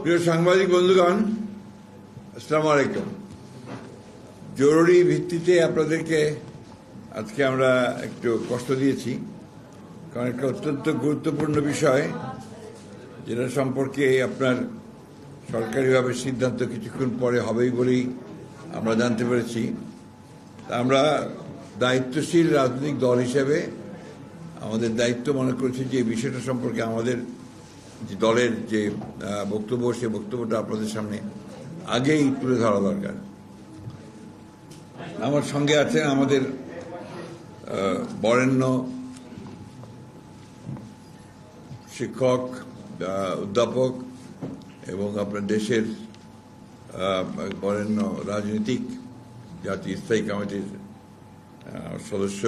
প্রিয় সাংবাদিক বন্ধুগণ, আসসালামু আলাইকুম। জরুরি ভিত্তিতে আপনাদেরকে আজকে আমরা একটু কষ্ট দিয়েছি, কারণ একটা অত্যন্ত গুরুত্বপূর্ণ বিষয় যেটা সম্পর্কে আপনার সরকারিভাবে সিদ্ধান্ত কিছুক্ষণ পরে হবেই বলেই আমরা জানতে পেরেছি। আমরা দায়িত্বশীল রাজনৈতিক দল হিসেবে আমাদের দায়িত্ব মনে করছি যে এই বিষয়টা সম্পর্কে আমাদের যে দলের যে বক্তব্য, সে বক্তব্যটা আপনাদের সামনে আগেই তুলে ধরা দরকার। আমার সঙ্গে আছেন আমাদের বরেণ্য শিক্ষক, অধ্যাপক এবং আপনার দেশের বরেণ্য রাজনীতিক, জাতীয় স্থায়ী কমিটির সদস্য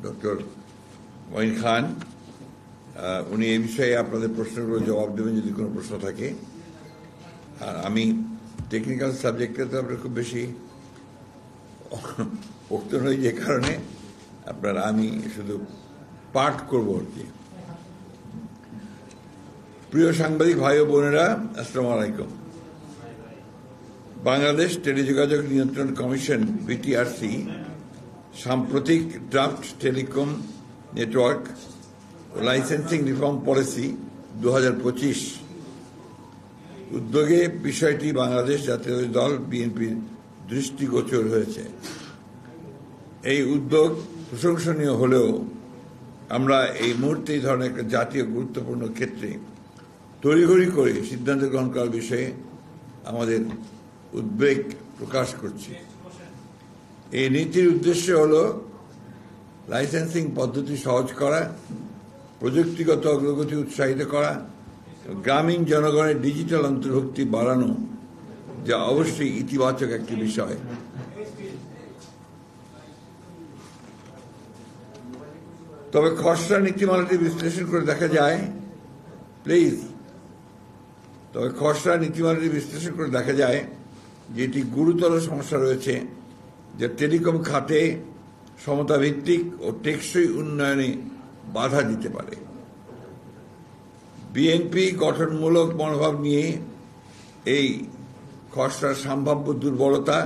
ডক্টর মঈন খান। উনি এই বিষয়ে আপনাদের প্রশ্নগুলো জবাব দেবেন যদি কোনো প্রশ্ন থাকে। আর আমি টেকনিক্যাল সাবজেক্টে তো আপনার খুব বেশি পোক্ত নই, যে কারণে আমি শুধু পাঠ করব আর কি। প্রিয় সাংবাদিক ভাই ও বোনেরা, আসসালামু আলাইকুম। বাংলাদেশ টেলিযোগাযোগ নিয়ন্ত্রণ কমিশন বিটিআরসি সাম্প্রতিক ড্রাফট টেলিকম নেটওয়ার্ক ও লাইসেন্সিং রিফর্ম পলিসি 2025 উদ্যোগে বিষয়টি বাংলাদেশ জাতীয় দল বিএনপির দৃষ্টিগোচর হয়েছে। এই উদ্যোগ প্রশংসনীয় হলেও আমরা এই মুহূর্তে এই ধরনের একটা জাতীয় গুরুত্বপূর্ণ ক্ষেত্রে তড়িঘড়ি করে সিদ্ধান্ত গ্রহণ করার বিষয়ে আমাদের উদ্বেগ প্রকাশ করছি। এই নীতির উদ্দেশ্য হল লাইসেন্সিং পদ্ধতি সহজ করা, প্রযুক্তিগত অগ্রগতি উৎসাহিত করা, গ্রামীণ জনগণের ডিজিটাল অন্তর্ভুক্তি বাড়ানো, যা অবশ্যই ইতিবাচক একটি বিষয়। তবে খসড়া নীতিমালাটি বিশ্লেষণ করে দেখা যায় যে এটি গুরুতর সমস্যা রয়েছে, যা টেলিকম খাতে সমতাভিত্তিক ও টেকসই উন্নয়নে বাধা দিতে পারে। বিএনপি গঠনমূলক মনোভাব নিয়ে এই খসড়ার সম্ভাব্য দুর্বলতা,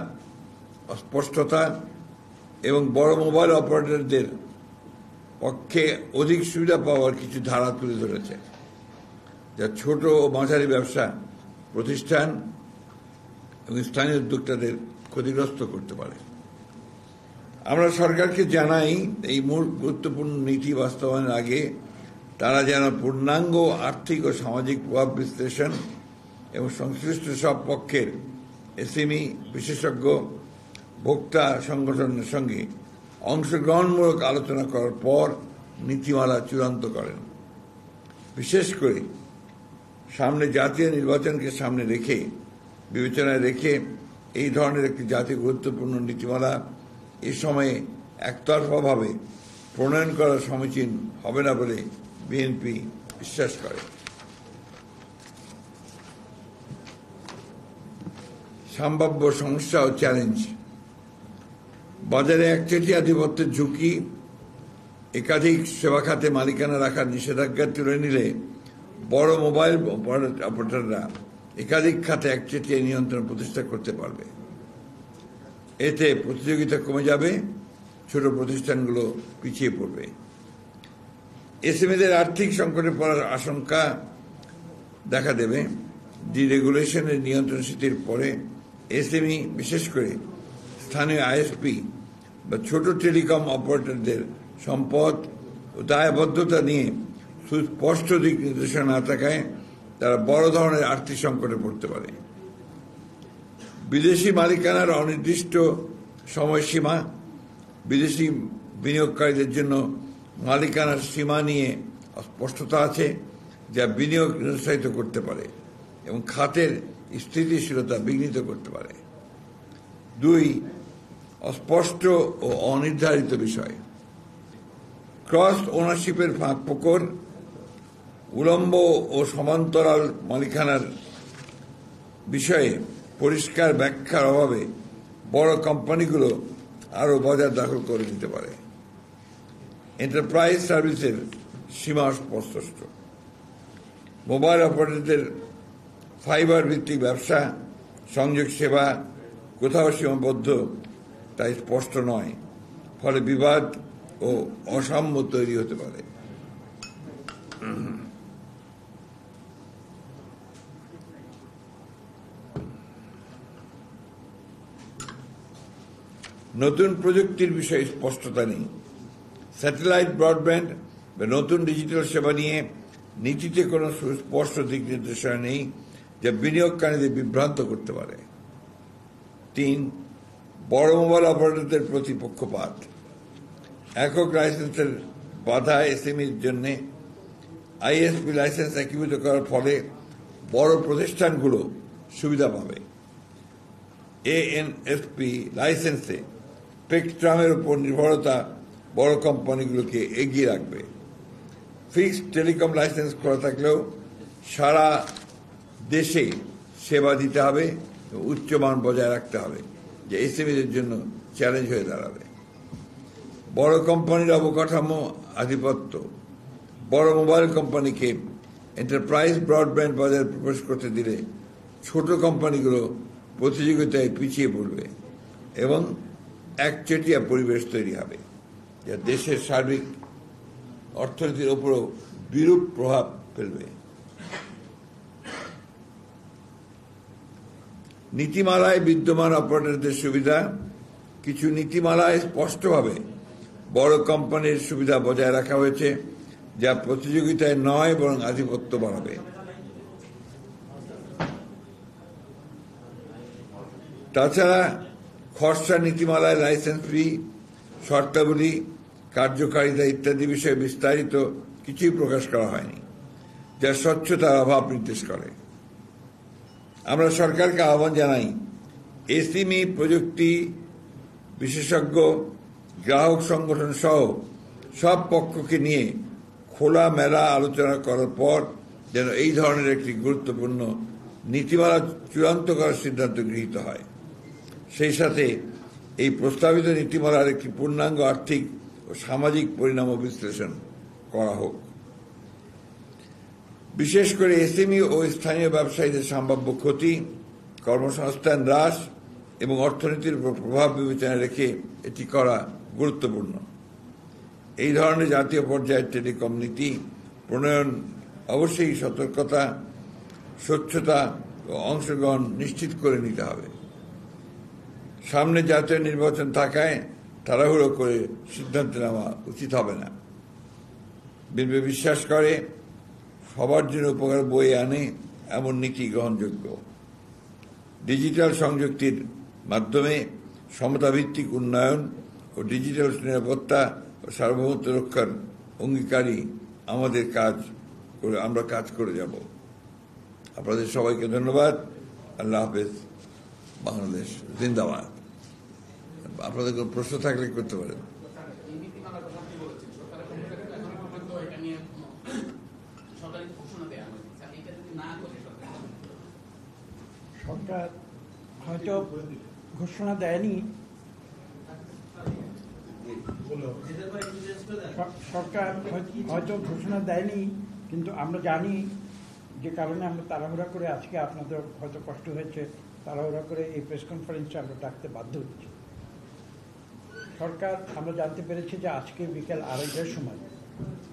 অস্পষ্টতা এবং বড় মোবাইল অপারেটরদের পক্ষে অধিক সুবিধা পাওয়ার কিছু ধারা তুলে ধরেছে, যা ছোট ও মাঝারি ব্যবসা প্রতিষ্ঠান এবং স্থানীয় উদ্যোক্তাদের ক্ষতিগ্রস্ত করতে পারে। আমরা সরকারকে জানাই, এই মূল গুরুত্বপূর্ণ নীতি বাস্তবায়নের আগে তারা যেন পূর্ণাঙ্গ আর্থিক ও সামাজিক প্রভাব বিশ্লেষণ এবং সংশ্লিষ্ট সব পক্ষের এসএমই, বিশেষজ্ঞ, ভোক্তা সংগঠনের সঙ্গে অংশগ্রহণমূলক আলোচনা করার পর নীতিমালা চূড়ান্ত করেন। বিশেষ করে সামনে জাতীয় নির্বাচনকে সামনে রেখে, বিবেচনায় রেখে এই ধরনের একটি জাতীয় গুরুত্বপূর্ণ নীতিমালা এ সময়ে একতরফাভাবে প্রণয়ন করা সমীচীন হবে না বলে বিএনপি বিশ্বাস করে। সম্ভাব্য সমস্যা ও চ্যালেঞ্জ: বাজারে একচেটিয়া আধিপত্যের ঝুঁকি, একাধিক সেবা খাতে মালিকানা রাখার নিষেধাজ্ঞা তুলে নিলে বড় মোবাইল অপারেটররা একাধিক খাতে একচেটিয়া নিয়ন্ত্রণ প্রতিষ্ঠা করতে পারবে। এতে প্রতিযোগিতা কমে যাবে, ছোট প্রতিষ্ঠানগুলো পিছিয়ে পড়বে। এসএমইদের আর্থিক সংকটে পড়ার আশঙ্কা দেখা দেবে। ডিরেগুলেশনের নিয়ন্ত্রণ শিথিল পরে এসএমই, বিশেষ করে স্থানীয় আইএসপি বা ছোট টেলিকম অপারেটরদের সম্পদ ও দায়বদ্ধতা নিয়ে সুস্পষ্ট দিক নির্দেশনা না থাকায় তারা বড় ধরনের আর্থিক সংকটে পড়তে পারে। বিদেশি মালিকানার অনির্দিষ্ট সময়সীমা, বিদেশি বিনিয়োগকারীদের জন্য মালিকানার সীমা নিয়ে অস্পষ্টতা আছে, যা বিনিয়োগ নিরুৎসাহিত করতে পারে এবং খাতের স্থিতিশীলতা বিঘ্নিত করতে পারে। 2. অস্পষ্ট ও অনির্ধারিত বিষয়: ক্রস ওনারশিপের ফাঁকফোকর, উলম্ব ও সমান্তরাল মালিকানার বিষয়ে পরিষ্কার ব্যাখ্যার অভাবে বড় কোম্পানিগুলো আরও বাজার দখল করে নিতে পারে। এন্টারপ্রাইজ সার্ভিসের সীমা স্পষ্ট। মোবাইল অপারেটরদের ফাইবার ভিত্তিক ব্যবসা সংযোগ সেবা কোথাও সীমাবদ্ধ তাই স্পষ্ট নয়, ফলে বিবাদ ও অসাম্য তৈরি হতে পারে। নতুন প্রযুক্তির বিষয়ে স্পষ্টতা নেই। স্যাটেলাইট ব্রডব্যান্ড বা নতুন ডিজিটাল সেবা নিয়ে নীতিতে কোনো সুস্পষ্ট দিক নির্দেশনা নেই যা বিনিয়োগকারীদের বিভ্রান্ত করতে পারে। 3. বড় মোবাইল অপারেটরদের প্রতি পক্ষপাত। একক লাইসেন্সের বাধা এসএমইর জন্য আইএসপি লাইসেন্স একীভূত করার ফলে বড় প্রতিষ্ঠানগুলো সুবিধা পাবে। এএনএসপি লাইসেন্সে স্পেকট্রামের উপর নির্ভরতা বড় কোম্পানিগুলোকে এগিয়ে রাখবে। ফিক্সড টেলিকম লাইসেন্স করা থাকলেও সারা দেশে সেবা দিতে হবে, উচ্চমান বজায় রাখতে হবে, যে এসএমইদের জন্য চ্যালেঞ্জ হয়ে দাঁড়াবে। বড় কোম্পানির অবকাঠামো আধিপত্য। বড় মোবাইল কোম্পানিকে এন্টারপ্রাইজ ব্রডব্যান্ড বাজারে প্রবেশ করতে দিলে ছোট কোম্পানিগুলো প্রতিযোগিতায় পিছিয়ে পড়বে এবং একচেটিয়া পরিবেশ তৈরি হবে, যা দেশের সার্বিক অর্থনীতির উপরও বিরূপ প্রভাব ফেলবে। নীতিমালায় বিদ্যমান অপারেটরদের সুবিধা। কিছু নীতিমালায় স্পষ্টভাবে বড় কোম্পানির সুবিধা বজায় রাখা হয়েছে, যা প্রতিযোগিতায় নয় বরং আধিপত্য বাড়াবে। তাছাড়া খসড়া নীতিমালায় লাইসেন্স ফি, শর্তাবলী, কার্যকারিতা ইত্যাদি বিষয়ে বিস্তারিত কিছুই প্রকাশ করা হয়নি, যা স্বচ্ছতার অভাব নির্দেশ করে। আমরা সরকারকে আহ্বান জানাই, এসএমই প্রযুক্তি বিশেষজ্ঞ, গ্রাহক সংগঠন সহ সব পক্ষকে নিয়ে খোলামেলা আলোচনা করার পর যেন এই ধরনের একটি গুরুত্বপূর্ণ নীতিমালা চূড়ান্ত করার সিদ্ধান্ত গৃহীত হয়। সেই সাথে এই প্রস্তাবিত নীতিমালার একটি পূর্ণাঙ্গ আর্থিক ও সামাজিক পরিণাম বিশ্লেষণ করা হোক। বিশেষ করে এসএমই ও স্থানীয় ব্যবসায়ীদের সম্ভাব্য ক্ষতি, কর্মসংস্থান হ্রাস এবং অর্থনীতির উপর প্রভাব বিবেচনায় রেখে এটি করা গুরুত্বপূর্ণ। এই ধরনের জাতীয় পর্যায়ের টেলিকম নীতি প্রণয়ন অবশ্যই সতর্কতা, স্বচ্ছতা ও অংশগ্রহণ নিশ্চিত করে নিতে হবে। সামনে জাতীয় নির্বাচন থাকায় তাড়াহুড়ো করে সিদ্ধান্ত নেওয়া উচিত হবে না। বিএনপি বিশ্বাস করে সবার জন্য উপকার বয়ে আনে এমন নীতি গ্রহণযোগ্য। ডিজিটাল সংযুক্তির মাধ্যমে সমতাভিত্তিক উন্নয়ন ও ডিজিটাল নিরাপত্তা ও সার্বভৌমত্ব রক্ষার অঙ্গীকারী আমরা কাজ করে যাব। আপনাদের সবাইকে ধন্যবাদ। আল্লাহ হাফেজ। বাংলাদেশ জিন্দাবাদ। আপনাদের কোনো প্রশ্ন থাকলে করতে পারেন। সরকার হয়তো ঘোষণা দেয়নি, সরকার হয়তো ঘোষণা দেয়নি, কিন্তু আমরা জানি যে কারণে আমরা তাড়াহুড়া করে আজকে আপনাদের হয়তো কষ্ট হয়েছে, তাড়াহুড়া করে এই প্রেস কনফারেন্সটা আমরা ডাকতে বাধ্য হচ্ছি। সরকার আমরা জানতে পেরেছি যে আজকে বিকেল 2:30টার সময়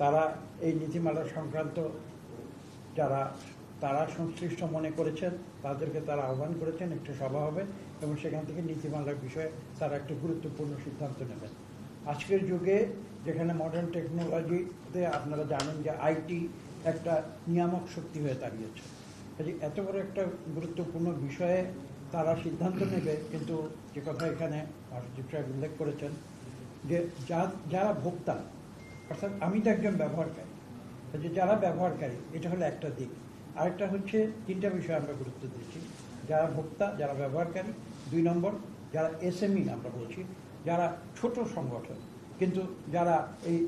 তারা এই নীতিমালা সংক্রান্ত তারা সংশ্লিষ্ট মনে করেছেন তাদেরকে তারা আহ্বান করেছেন, একটা সভা হবে এবং সেখান থেকে নীতিমালার বিষয়ে তারা একটা গুরুত্বপূর্ণ সিদ্ধান্ত নেবেন। আজকের যুগে যেখানে মডার্ন টেকনোলজিতে আপনারা জানেন যে আইটি একটা নিয়ামক শক্তি হয়ে দাঁড়িয়েছে, কাজে এত বড় একটা গুরুত্বপূর্ণ বিষয়ে তারা সিদ্ধান্ত নেবে। কিন্তু যে কথা এখানে সচিব সাহেব উল্লেখ করেছেন যে যারা ভোক্তা, অর্থাৎ আমি তো একজন ব্যবহারকারী, যে যারা ব্যবহারকারী এটা হলো একটা দিক। আরেকটা হচ্ছে 3টা বিষয় আমরা গুরুত্ব দিচ্ছি, যারা ভোক্তা, যারা ব্যবহারকারী। 2 নম্বর যারা এসএমই আমরা বলছি, যারা ছোট সংগঠন কিন্তু যারা এই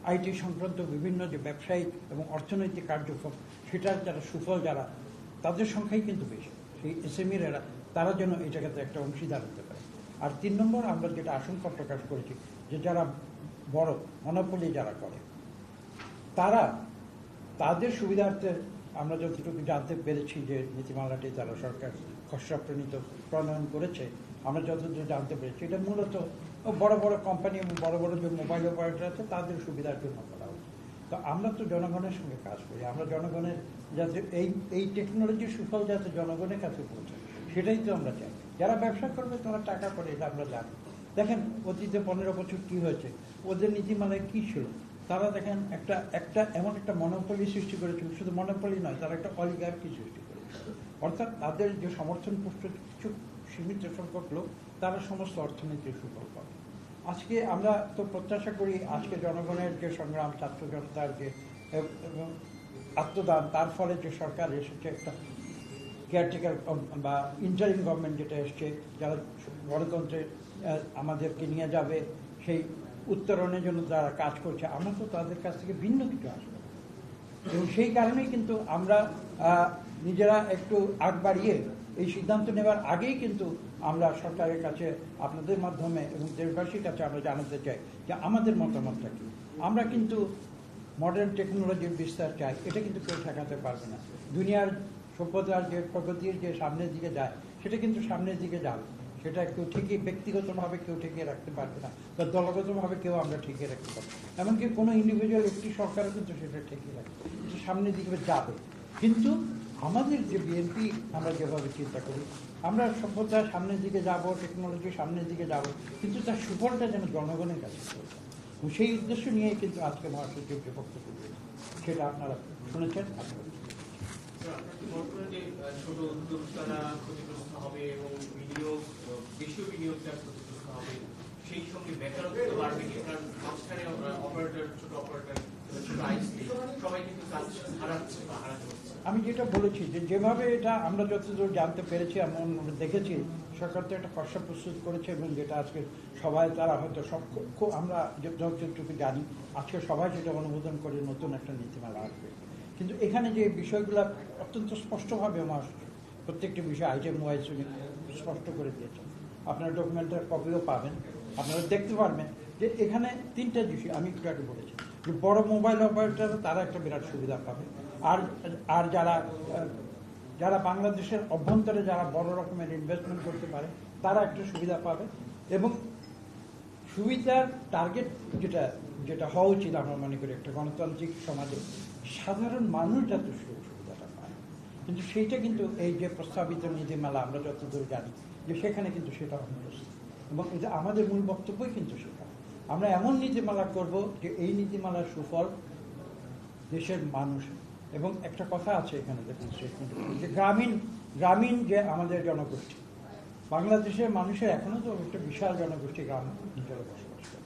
আইটি সংক্রান্ত বিভিন্ন যে ব্যবসায়িক এবং অর্থনৈতিক কার্যক্রম সেটার যারা সুফল যারা, তাদের সংখ্যাই কিন্তু বেশি। সেই এসএমইরা তারা যেন এই জায়গাতে একটা অংশীদার হতে পারে। আর 3 নম্বর আমরা যেটা আশঙ্কা প্রকাশ করেছি যে যারা বড় মনোপলি যারা করে তাদের সুবিধার্থে আমরা যতটুকু জানতে পেরেছি যে নীতিমালাটি যারা সরকার খসড়া প্রণয়ন করেছে, আমরা যতদূর জানতে পেরেছি এটা মূলত বড় বড় কোম্পানি এবং বড় বড় যে মোবাইল অপারেটর আছে তাদের সুবিধার জন্য করা হচ্ছে। তো আমরা তো জনগণের সঙ্গে কাজ করি, আমরা জনগণের যাতে এই টেকনোলজির সুফল যাতে জনগণের কাছে পৌঁছায় সেটাই তো আমরা চাই। যারা ব্যবসা করবে তারা টাকা করে, এটা আমরা জানি। দেখেন অতীতে 15 বছর কি হয়েছে, ওদের নীতিমালায় কি ছিল, তারা দেখেন একটা এমন একটা মনোপলি সৃষ্টি করেছিল, শুধু মনোপলি নয়, তারা একটা অলিগার্কি সৃষ্টি করেছিল। অর্থাৎ তাদের যে সমর্থন পুষ্ট কিছু সীমিত সংখ্যক লোক তারা সমস্ত অর্থনীতির সুফল পাবে। আজকে আমরা তো প্রত্যাশা করি আজকে জনগণের যে সংগ্রাম, ছাত্র জনতার যে এবং আত্মদান, তার ফলে যে সরকার এসেছে, একটা কেয়ারটেকার বা ইন্টারিম গভর্নমেন্ট যেটা এসছে, যারা গণতন্ত্রে আমাদেরকে নিয়ে যাবে, সেই উত্তরণের জন্য যারা কাজ করছে, আমরা তো তাদের কাছ থেকে ভিন্ন কিছু আসবে। এবং সেই কারণেই কিন্তু আমরা নিজেরা একটু আগ বাড়িয়ে এই সিদ্ধান্ত নেবার আগেই কিন্তু আমরা সরকারের কাছে আপনাদের মাধ্যমে এবং দেশবাসীর কাছে আমরা জানাতে চাই যে আমাদের মতামতটা কি। আমরা কিন্তু মডার্ন টেকনোলজির বিস্তার চাই, এটা কিন্তু কেউ ঠেকাতে পারবে না। দুনিয়ার সভ্যতার যে প্রগতির যে সামনের দিকে যায় সেটা কিন্তু সামনের দিকে যাবে, সেটা কেউ ঠিকই ব্যক্তিগতভাবে কেউ ঠেকিয়ে রাখতে পারবে না, বা দলগতভাবে কেউ আমরা ঠেকিয়ে রাখতে পারবো, এমনকি কোনো ইন্ডিভিজুয়াল একটি সরকারও কিন্তু সেটা ঠেকিয়ে রাখবে, সামনের দিকে যাবে। কিন্তু আমাদের যে বিএনপি আমরা যেভাবে চিন্তা করি, আমরা সভ্যতার সামনের দিকে যাব, টেকনোলজির সামনের দিকে যাব, কিন্তু তার সুফলটা যেন জনগণের কাছে পৌঁছায়। সেই উদ্দেশ্য নিয়ে কিন্তু আজকে মহাসচিব যে বক্তব্য দিয়েছে সেটা আপনারা শুনেছেন। ছোট উদ্যোক্তারা ক্ষতিগ্রস্ত হবে এবং দেশীয় বিনিয়োগটা ক্ষতিগ্রস্ত হবে, সেই সঙ্গে বেকারত্ব বাড়বে, কারণ মাঝখানে অপারেটর, ছোট অপারেটর, ছোট আইসি সবাই কিন্তু কাজ হারাচ্ছে বা হারাতে হচ্ছে। আমি যেটা বলেছি যে যেভাবে এটা আমরা যতদূর জানতে পেরেছি, এমন দেখেছি সরকার তো একটা খসড়া প্রস্তুত করেছে এবং যেটা আজকে সবাই তারা হয়তো আমরা যতটুকু জানি আজকে সবাই সেটা অনুমোদন করে নতুন একটা নীতিমালা আসবে। কিন্তু এখানে যে বিষয়গুলো অত্যন্ত স্পষ্টভাবে প্রত্যেকটি বিষয় আইটেম ওয়াইজ স্পষ্ট করে দিয়েছেন, আপনারা ডকুমেন্টের কপিও পাবেন, আপনারা দেখতে পারবেন যে এখানে 3টা বিষয় আমি একটু আগে বলেছি যে বড় মোবাইল অপারেটর তারা একটা বিরাট সুবিধা পাবে, আর যারা বাংলাদেশের অভ্যন্তরে যারা বড় রকমের ইনভেস্টমেন্ট করতে পারে তারা একটা সুবিধা পাবে। এবং সুবিধার টার্গেট যেটা হওয়া উচিত আমরা মনে করি একটা গণতান্ত্রিক সমাজে সাধারণ মানুষ যাতে সুযোগ সুবিধাটা পায়, কিন্তু সেইটা কিন্তু এই যে প্রস্তাবিত নীতিমালা আমরা যতদূর জানি যে সেখানে কিন্তু সেটা অনুপস্থিত। এবং এটা আমাদের মূল বক্তব্যই কিন্তু সেটা, আমরা এমন নীতিমালা করব যে এই নীতিমালার সুফল দেশের মানুষ। এবং একটা কথা আছে এখানে দেখুন যে গ্রামীণ যে আমাদের জনগোষ্ঠী, বাংলাদেশের মানুষের এখনো তো একটা বিশাল জনগোষ্ঠী গ্রাম অঞ্চলে বসবাস করে,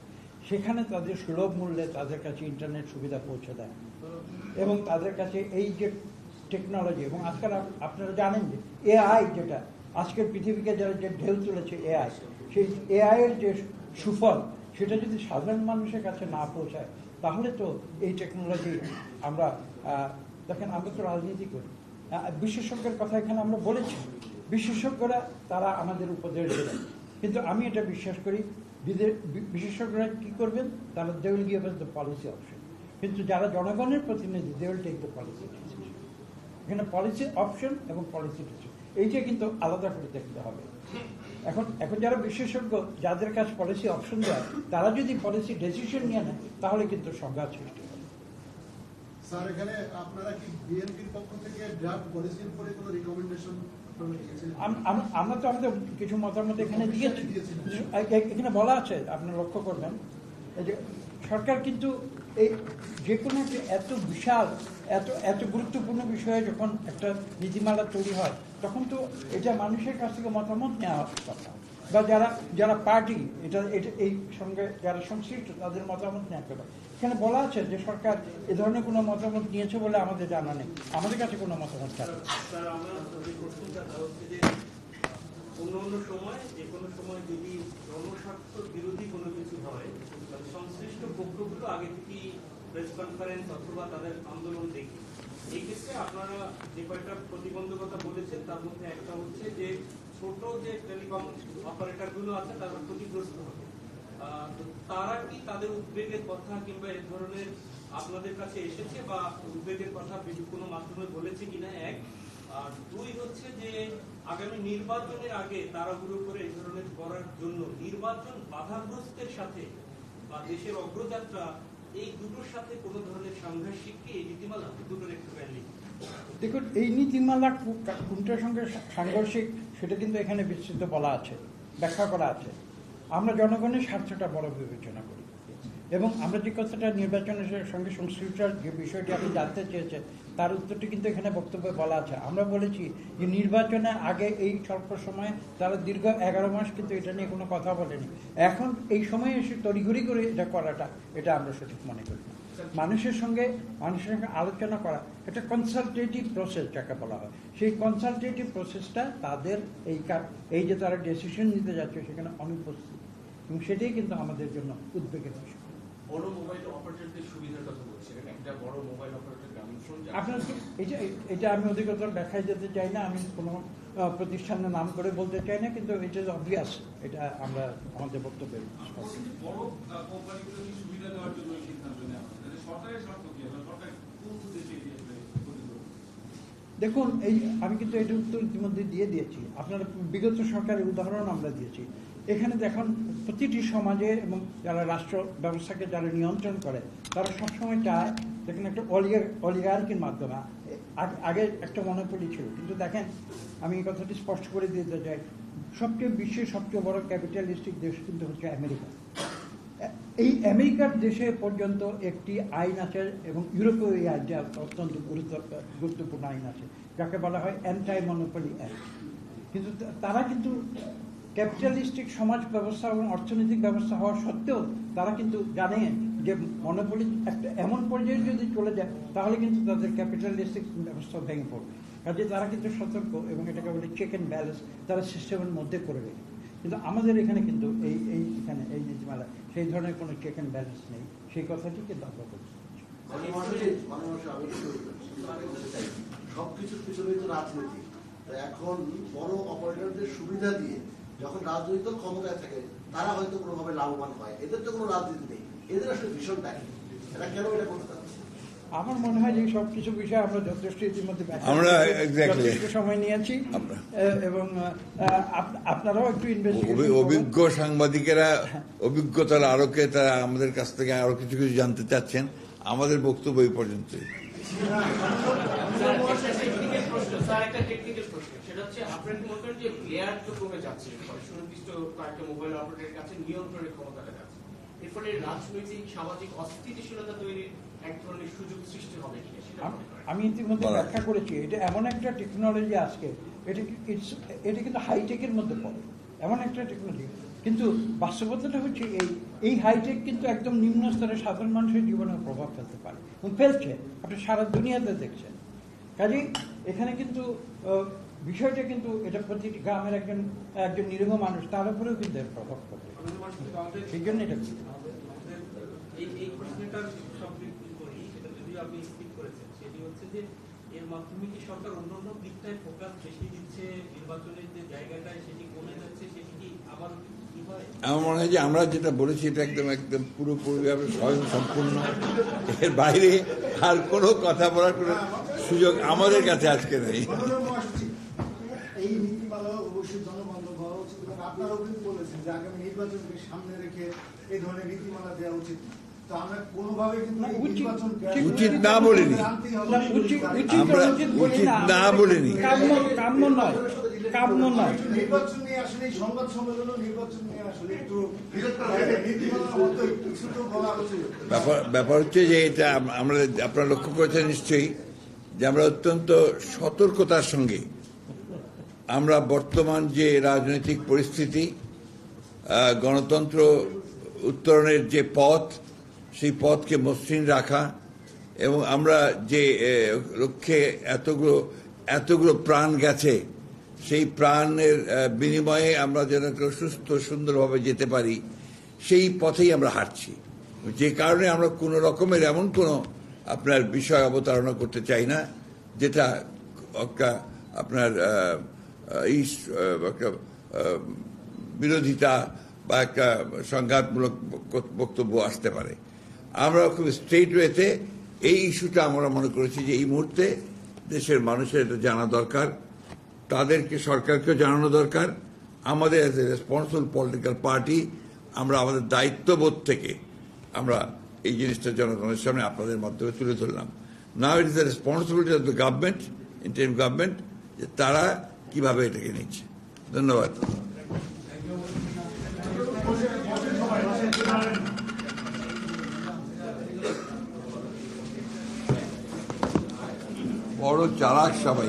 সেখানে তাদের সুলভ মূল্যে তাদের কাছে ইন্টারনেট সুবিধা পৌঁছে দেয় এবং তাদের কাছে এই যে টেকনোলজি, এবং আজকাল আপনারা জানেন যে এআই যেটা আজকের পৃথিবীকে যারা যে ঢেউ তুলেছে এআই, সেই এআই এর যে সুফল সেটা যদি সাধারণ মানুষের কাছে না পৌঁছায় তাহলে তো এই টেকনোলজি আমরা দেখেন আমরা তো রাজনীতি করি, বিশেষজ্ঞের কথা এখানে আমরা বলেছি, বিশেষজ্ঞরা তারা আমাদের উপদেশ দেবেন, কিন্তু আমি এটা বিশ্বাস করি বিশেষজ্ঞরা কি করবেন, তারা they will give us the policy option, কিন্তু যারা জনগণের প্রতিনিধি they will take the policy decision. এখানে পলিসি অপশন এবং পলিসি ডিসিশন এইটা কিন্তু আলাদা করে দেখতে হবে। এখন যারা বিশেষজ্ঞ যাদের কাছে পলিসি অপশন দেয় তারা যদি পলিসি ডিসিশন নিয়ে নেয় তাহলে কিন্তু সংঘাত সৃষ্টি হবে। স্যার, এখানে আপনারা কি বিএনপির পক্ষ থেকে ড্রাফট পলিসির উপরে কোনো রিকমেন্ডেশন আমরা তো আমাদের কিছু মতামত এখানে দিয়েছি। এখানে বলা আছে, আপনারা লক্ষ্য করবেন যে সরকার কিন্তু এই যে কোনো এত বিশাল এত গুরুত্বপূর্ণ বিষয়ে যখন একটা নীতিমালা তৈরি হয় তখন তো এটা মানুষের কাছ থেকে মতামত নেওয়া কথা, বা যারা পার্টি এটা এই সঙ্গে যারা সংশ্লিষ্ট তাদের মতামত নেওয়া কথা। এখানে বলা আছে যে সরকার এ ধরনের কোনো মতামত নিয়েছে বলে আমাদের জানা নেই, আমাদের কাছে কোনো মতামত চাই। অন্য সময় যে কোনো সময় যদি জনস্বার্থ বিরোধী কোনো কিছু হয়, সংশ্লিষ্ট পক্ষগুলো আগে থেকেই প্রেস কনফারেন্স অথবা তাদের আন্দোলন দেখি। এই ক্ষেত্রে আপনারা যে কয়েকটা প্রতিবন্ধকতা বলেছেন তার মধ্যে একটা হচ্ছে যে ছোট যে টেলিকম অপারেটরগুলো আছে তারা ক্ষতিগ্রস্ত হবে, তারা তাদের উদ্বেগের কথা কিংবা এই ধরনের আপনাদের কাছে এসেছে বা উদ্বেগের কথা কোনো মাধ্যমে বলেছে কিনা, এক। আর দুই হচ্ছে যে আগামী নির্বাচনের আগে তাড়াহুড়ো করে এই ধরনের করার জন্য নির্বাচন বাধাগ্রস্তের সাথে বা দেশের অগ্রযাত্রা এই দুটোর সাথে কোনো ধরনের সাংঘর্ষিক কি এই নীতিমালা দুটোর একটু ভ্যালি? দেখুন, এই নীতিমালা কোনটার সঙ্গে সাংঘর্ষিক সেটা কিন্তু এখানে বিস্তৃত বলা আছে, ব্যাখ্যা করা আছে। আমরা জনগণের স্বার্থটা বড় বিবেচনা করি এবং আমরা যে কথাটা নির্বাচনের সঙ্গে সংশ্লিষ্ট যে বিষয়টি আপনি জানতে চেয়েছেন তার উত্তরটি কিন্তু এখানে বক্তব্যে বলা আছে। আমরা বলেছি যে নির্বাচনের আগে এই স্বল্প সময়ে তারা দীর্ঘ 11 মাস কিন্তু এটা নিয়ে কোনো কথা বলেনি। এখন এই সময়ে এসে তড়িঘড়ি করে এটা করাটা এটা আমরা সঠিক মনে করি না। মানুষের সঙ্গে আলোচনা করা একটা কনসালটেটিভ প্রসেস যাকে বলা হয়, সেই কনসালটেটিভ প্রসেসটা তাদের এই যে তারা ডিসিশন নিতে যাচ্ছে সেখানে অনুপস্থিত, এবং সেটাই কিন্তু আমাদের জন্য উদ্বেগের বিষয়। বড় মোবাইল অপারেটরদের সুবিধার কথা বলছিলেন, একটা বড় মোবাইল অপারেটর গ্রামীণফোন। আপনার এটা আমি অধিকতর ব্যাখ্যায় যেতে চাই না, আমি কোনো প্রতিষ্ঠানের নাম করে বলতে চাই না, কিন্তু এটা অবভিয়াস, এটা আমরা আমাদের বক্তব্যে বড় কোম্পানিগুলো কি সুবিধা দেওয়ার জন্য এই সিদ্ধান্ত নেওয়া হয়? সরকারের স্বার্থ কি? সরকার কোন উদ্দেশ্যে দেখুন, আমি কিন্তু এটা উত্তর ইতিমধ্যে দিয়ে দিয়েছি। আপনার বিগত সরকারের উদাহরণ আমরা দিয়েছি। এখানে দেখুন, প্রতিটি সমাজে এবং যারা রাষ্ট্র ব্যবস্থাকে যারা নিয়ন্ত্রণ করে তারা সবসময় চায় দেখুন একটা অলিগার্কির মাধ্যমে। আগে একটা মনোপলি ছিল, কিন্তু দেখেন আমি এই কথাটি স্পষ্ট করে দিতে চাই, বিশ্বের সবচেয়ে বড় ক্যাপিটালিস্টিক দেশ কিন্তু হচ্ছে আমেরিকা। এই আমেরিকার দেশে পর্যন্ত একটি আইন আছে এবং ইউরোপীয় এই আইনটা অত্যন্ত গুরুত্বপূর্ণ আইন আছে যাকে বলা হয় অ্যান্টি মনোপলি অ্যাক্ট। কিন্তু তারা কিন্তু ক্যাপিটালিস্টিক সমাজ ব্যবস্থা এবং অর্থনৈতিক ব্যবস্থা হওয়া সত্ত্বেও তারা কিন্তু জানে যে মনোপলি একটা এমন পর্যায়ে যদি চলে যায় তাহলে কিন্তু তাদের ক্যাপিটালিস্টিক ব্যবস্থা ভেঙে পড়বে। কাজে তারা কিন্তু সতর্ক এবং এটাকে বলে চেক অ্যান্ড ব্যালেন্স তারা সিস্টেমের মধ্যে করে রেখে। কিন্তু আমাদের এখানে কিন্তু এখানে এই নীতিমালা সেই ধরনের কোনো চেক অ্যান্ড ব্যালেন্স নেই, সেই কথাটি কিন্তু আমরা বলছি। সবকিছুর পিছনে তো রাজনীতি। এখন বড় অপারেটরদের সুবিধা দিয়ে যখন রাজনৈতিক ক্ষমতায় থাকে তারা হয়তো কোনোভাবে লাভবান হয়, এদের তো কোনো রাজনীতি নেই, এদের আসলে ভীষণটা কি, এটা কেন এটা করতে হবে? আমার মনে হয় যে সবকিছু বিষয়ে আমরা যথেষ্ট ইতিমধ্যে সময় নিয়েছি এবং আপনারাও একটু অভিজ্ঞ সাংবাদিকেরা অভিজ্ঞতার আলোকে তারা আমাদের কাছ থেকে আরো কিছু কিছু জানতে চাচ্ছেন। আমাদের বক্তব্য এই পর্যন্তই। সেটা হচ্ছে আপনার কি মনে করেন যে লেয়ার তো কমে যাচ্ছে, সুনির্দিষ্ট কয়েকটা মোবাইল অপারেটরের কাছে নিয়ন্ত্রণের ক্ষমতাটা যাচ্ছে, এর ফলে রাজনৈতিক সামাজিক অস্থিতিশীলতা তৈরির এক ধরনের সুযোগ সৃষ্টি হবে কিনা সেটা আমি ইতিমধ্যে ব্যাখ্যা করেছি। এটা এমন একটা টেকনোলজি আজকে এটা কিন্তু হাইটেকের মধ্যে পড়ে, এমন একটা টেকনোলজি, কিন্তু বাস্তবতাটা হচ্ছে এই হাইটেক কিন্তু একদম নিম্ন স্তরে সাধারণ মানুষের জীবনে প্রভাব ফেলতে পারে এবং ফেলছে, আপনি সারা দুনিয়াতে দেখছেন। কাজেই এখানে কিন্তু বিষয়টা কিন্তু এটা প্রতিটি গ্রামের একজন নিরীহ মানুষ তার উপরেও কিন্তু এর প্রভাব পড়বে, সেই জন্য এটা এই প্রশ্নটার সম্পৃক্তি করি, সেটা যদিও আপনি স্পিক করেছেন, সেটি হচ্ছে যে এর মাধ্যমে কি সরকার অন্যান্য দিকটায় ফোকাস বেশি দিচ্ছে, নির্বাচনের যে জায়গাটায় সেটি কমে যাচ্ছে, সেটি কি আবার কি হয়? আমার মনে হয় যে আমরা যেটা বলেছি এটা একদম পুরোপুরিভাবে স্বয়ং সম্পূর্ণ, এর বাইরে আর কোনো কথা বলার কোনো সুযোগ আমাদের কাছে আজকে নেই। এই নীতিমালা অবশ্যই জনবান্ধব হওয়া উচিত এবং আপনারাও কিন্তু বলেছেন যে আগামী নির্বাচনকে সামনে রেখে এই ধরনের নীতিমালা দেওয়া উচিত। তো আমরা কোনোভাবে কিন্তু উচিত না বলিনি, আমরা উচিত না বলিনি, কাম্য নয়। নির্বাচন নিয়ে আসলে এই সংবাদ সম্মেলন নির্বাচন নিয়ে আসলে একটু নীতিমালার মতো কিছু তো বলা উচিত। ব্যাপার হচ্ছে যে এটা আমরা আপনারা লক্ষ্য করেছেন নিশ্চয়ই যে আমরা অত্যন্ত সতর্কতার সঙ্গে আমরা বর্তমান যে রাজনৈতিক পরিস্থিতি, গণতন্ত্র উত্তরণের যে পথ, সেই পথকে মসৃণ রাখা এবং আমরা যে লক্ষ্যে এতগুলো প্রাণ গেছে সেই প্রাণের বিনিময়ে আমরা যেন সুস্থ সুন্দরভাবে যেতে পারি সেই পথেই আমরা হাঁটছি। যে কারণে আমরা কোনো রকমের এমন কোনো আপনার বিষয় অবতারণা করতে চাই না যেটা আপনার বিরোধিতা বা একটা সংঘাতমূলক বক্তব্য আসতে পারে। আমরা খুব স্ট্রেট ওয়েতে এই ইস্যুটা আমরা মনে করেছি যে এই মুহূর্তে দেশের মানুষের এটা জানা দরকার, তাদেরকে সরকারকেও জানানো দরকার। আমাদের as a responsible political party আমরা আমাদের দায়িত্ববোধ থেকে আমরা এই জিনিসটা জনগণের সামনে আপনাদের মাধ্যমে তুলে ধরলাম। Now it is the responsibility of the government, interim government, যে তারা কিভাবে এটাকে নিচ্ছে। ধন্যবাদ। বড় চালাক সবাই।